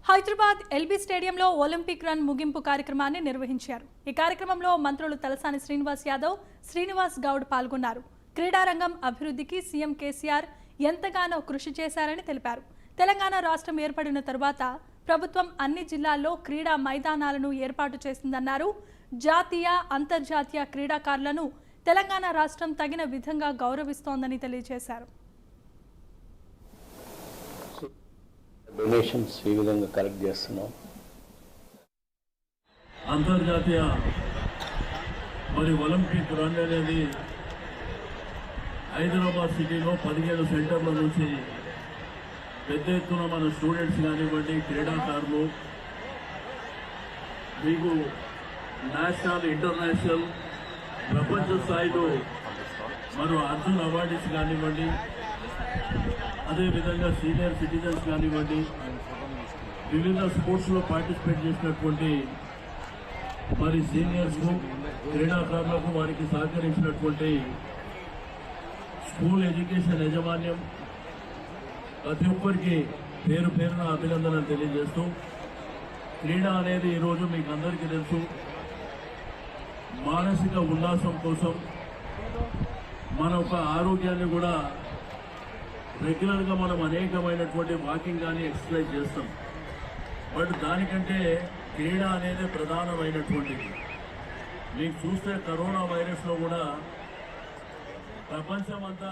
Hyderabad LB స్టేడియంలో Olympic run ముగింపు కార్యక్రమాన్ని నిర్వహించారు. ఈ కార్యక్రమంలో మంత్రులు తలసాని శ్రీనివాస్ యాదవ్, శ్రీనివాస్ గౌడ్ పాల్గొన్నారు. క్రీడారంగం అభివృద్ధికి సీఎం కేసీఆర్ ఎంతగానో కృషి చేశారని తెలిపారు. తెలంగాణ రాష్ట్రం ఏర్పడిన తరువాత ప్రభుత్వం అన్ని జిల్లాల్లో క్రీడా మైదానాలను ఏర్పాటు చేసిందన్నారు. జాతీయ, అంతర్జాతీయ క్రీడాకారులను తెలంగాణ రాష్ట్రం తగిన విధంగా గౌరవిస్తోందని తెలియజేశారు. డొనేషన్స్ ఈ విధంగా కలెక్ట్ చేస్తున్నాం. అంతర్జాతీయ ఒలింపిక్ రన్ అనేది హైదరాబాద్ సిటీలో 17 సెంటర్ల నుంచి పెద్ద ఎత్తున మన స్టూడెంట్స్ కానివ్వండి, క్రీడాకారులు, మీకు నేషనల్, ఇంటర్నేషనల్, ప్రపంచ స్థాయిలో మరో అర్జున్ అవార్డీస్ కానివ్వండి, అదేవిధంగా సీనియర్ సిటిజన్స్ కానివ్వండి, వివిధ స్పోర్ట్స్లో పార్టిసిపేట్ చేసినటువంటి సీనియర్స్కు, క్రీడాకారులకు, వారికి సహకరించినటువంటి స్కూల్ ఎడ్యుకేషన్ యాజమాన్యం ప్రతి ఒక్కరికి పేరు పేరున అభినందనలు తెలియజేస్తూ, క్రీడ అనేది ఈరోజు మీకు అందరికీ తెలుసు, మానసిక ఉల్లాసం కోసం మన ఒక ఆరోగ్యాన్ని కూడా రెగ్యులర్గా మనం అనేకమైనటువంటి వాకింగ్ కానీ ఎక్సర్సైజ్ చేస్తాం. బట్ దానికంటే క్రీడ అనేది ప్రధానమైనటువంటిది. మీకు చూస్తే కరోనా వైరస్లో కూడా ప్రపంచమంతా